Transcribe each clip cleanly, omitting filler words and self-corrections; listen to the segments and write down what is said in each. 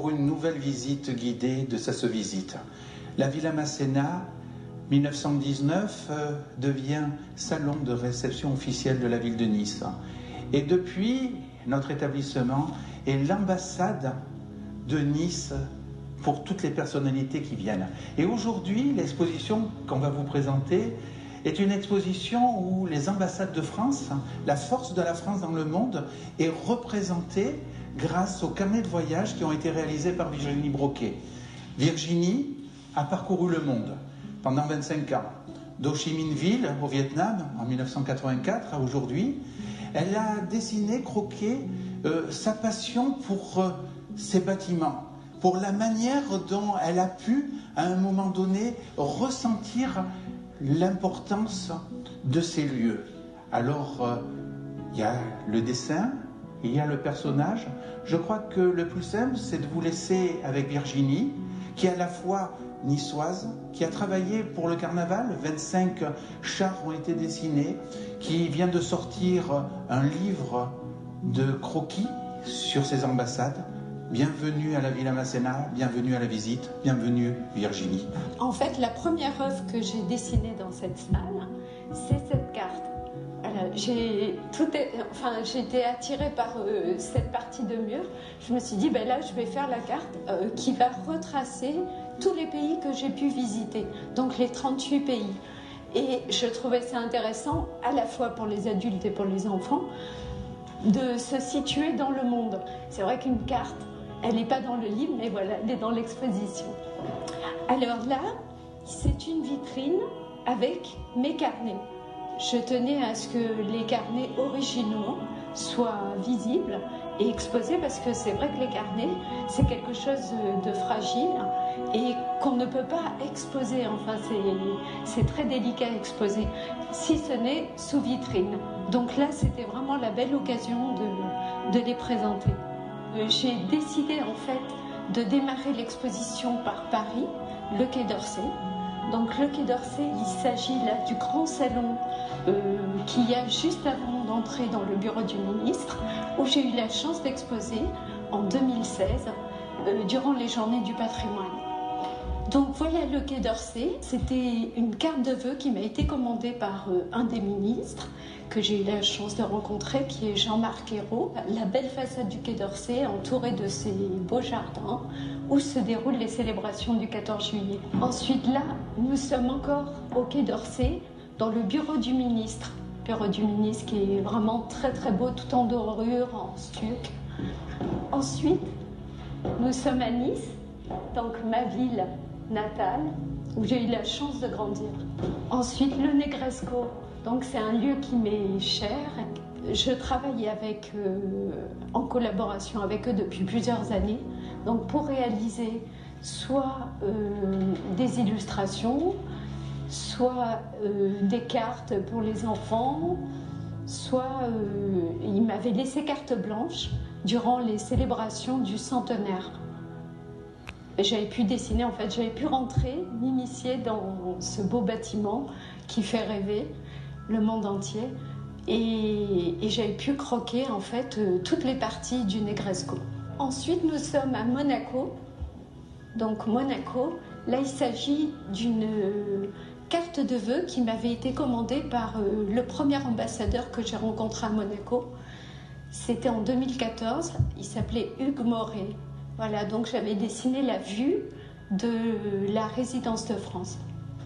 Pour une nouvelle visite guidée de Ça se visite. La Villa Masséna, 1919, devient salon de réception officielle de la ville de Nice. Et depuis, notre établissement est l'ambassade de Nice pour toutes les personnalités qui viennent. Et aujourd'hui, l'exposition qu'on va vous présenter est une exposition où les ambassades de France, la force de la France dans le monde, est représentée grâce aux carnets de voyage qui ont été réalisés par Virginie Broquet. Virginie a parcouru le monde pendant 25 ans, d'Ho Chi Minh Ville au Vietnam en 1984 à aujourd'hui. Elle a dessiné, croqué sa passion pour ces bâtiments, pour la manière dont elle a pu, à un moment donné, ressentir l'importance de ces lieux. Alors, il y a le dessin, il y a le personnage. Je crois que le plus simple, c'est de vous laisser avec Virginie, qui est à la fois niçoise, qui a travaillé pour le carnaval, 25 chars ont été dessinés, qui vient de sortir un livre de croquis sur ses ambassades. Bienvenue à la Villa Masséna, bienvenue à la visite, bienvenue Virginie. En fait, la première œuvre que j'ai dessinée dans cette salle, c'est cette carte. J'ai été attirée par cette partie de mur. Je me suis dit, ben là, je vais faire la carte qui va retracer tous les pays que j'ai pu visiter, donc les 38 pays. Et je trouvais ça intéressant, à la fois pour les adultes et pour les enfants, de se situer dans le monde. C'est vrai qu'une carte, elle n'est pas dans le livre, mais voilà, elle est dans l'exposition. Alors là, c'est une vitrine avec mes carnets. Je tenais à ce que les carnets originaux soient visibles et exposés parce que c'est vrai que les carnets, c'est quelque chose de fragile et qu'on ne peut pas exposer. Enfin, c'est très délicat à exposer, si ce n'est sous vitrine. Donc là, c'était vraiment la belle occasion de les présenter. J'ai décidé en fait de démarrer l'exposition par Paris, le Quai d'Orsay. Donc le Quai d'Orsay, il s'agit là du grand salon qu'il y a juste avant d'entrer dans le bureau du ministre, où j'ai eu la chance d'exposer en 2016 durant les Journées du patrimoine. Donc voilà le Quai d'Orsay, c'était une carte de vœux qui m'a été commandée par un des ministres que j'ai eu la chance de rencontrer, qui est Jean-Marc Ayrault. La belle façade du Quai d'Orsay, entourée de ces beaux jardins où se déroulent les célébrations du 14 juillet. Ensuite là, nous sommes encore au Quai d'Orsay, dans le bureau du ministre. Bureau du ministre qui est vraiment très très beau, tout en dorure, en stuc. Ensuite, nous sommes à Nice, donc ma ville natale, où j'ai eu la chance de grandir. Ensuite, le Negresco, donc c'est un lieu qui m'est cher. Je travaille en collaboration avec eux depuis plusieurs années, donc pour réaliser soit des illustrations, soit des cartes pour les enfants, soit ils m'avaient laissé carte blanche durant les célébrations du centenaire. J'avais pu dessiner, en fait, j'avais pu rentrer, m'initier dans ce beau bâtiment qui fait rêver le monde entier. Et j'avais pu croquer, en fait, toutes les parties du Negresco. Ensuite, nous sommes à Monaco. Donc, Monaco, là, il s'agit d'une carte de vœux qui m'avait été commandée par le premier ambassadeur que j'ai rencontré à Monaco. C'était en 2014, il s'appelait Hugues Moret. Voilà, donc j'avais dessiné la vue de la résidence de France.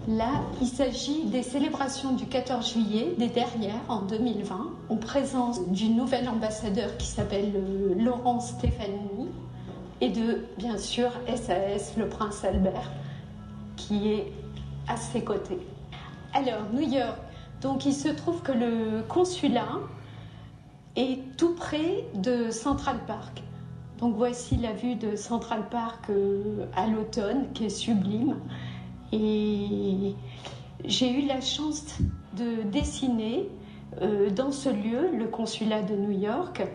Là, il s'agit des célébrations du 14 juillet, des dernières, en 2020, en présence du nouvel ambassadeur qui s'appelle Laurent Stéphanie et de, bien sûr, SAS, le prince Albert, qui est à ses côtés. Alors, New York, donc il se trouve que le consulat est tout près de Central Park. Donc voici la vue de Central Park à l'automne, qui est sublime. Et j'ai eu la chance de dessiner dans ce lieu, le consulat de New York,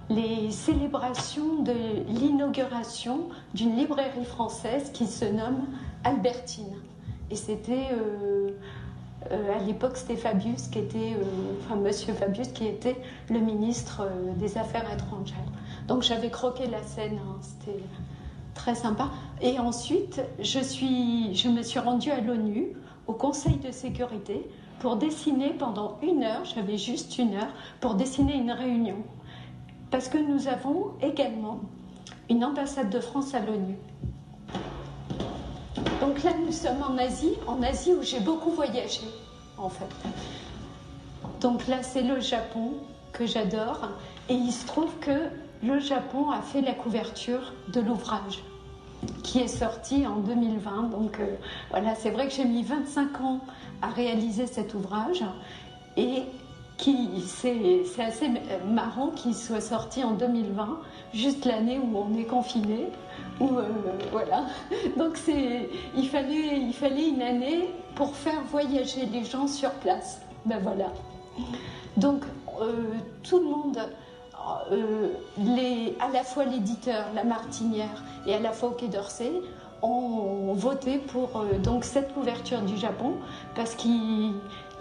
les célébrations de l'inauguration d'une librairie française qui se nomme Albertine. Et c'était à l'époque, c'était Fabius qui était, Monsieur Fabius qui était le ministre des Affaires étrangères. Donc j'avais croqué la scène, hein, c'était très sympa. Et ensuite, je me suis rendue à l'ONU, au Conseil de sécurité, pour dessiner pendant 1 heure, j'avais juste 1 heure, pour dessiner une réunion. Parce que nous avons également une ambassade de France à l'ONU. Donc là, nous sommes en Asie où j'ai beaucoup voyagé, en fait. Donc là, c'est le Japon, que j'adore. Et il se trouve que le Japon a fait la couverture de l'ouvrage, qui est sorti en 2020. Donc voilà, c'est vrai que j'ai mis 25 ans à réaliser cet ouvrage. Et c'est assez marrant qu'il soit sorti en 2020, juste l'année où on est confiné. Voilà. Donc il fallait une année pour faire voyager les gens sur place. Ben voilà. Donc tout le monde, à la fois l'éditeur, la Martinière et à la fois au Quai d'Orsay, ont voté pour donc cette couverture du Japon parce qu'ils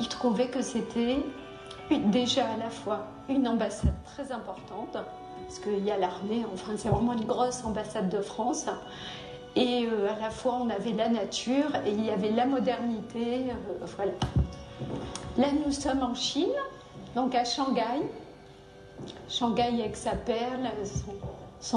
trouvaient que c'était déjà à la fois une ambassade très importante, parce qu'il y a l'armée, enfin c'est vraiment une grosse ambassade de France, et à la fois on avait la nature et il y avait la modernité, voilà. Là nous sommes en Chine, donc à Shanghai, Shanghai avec sa perle,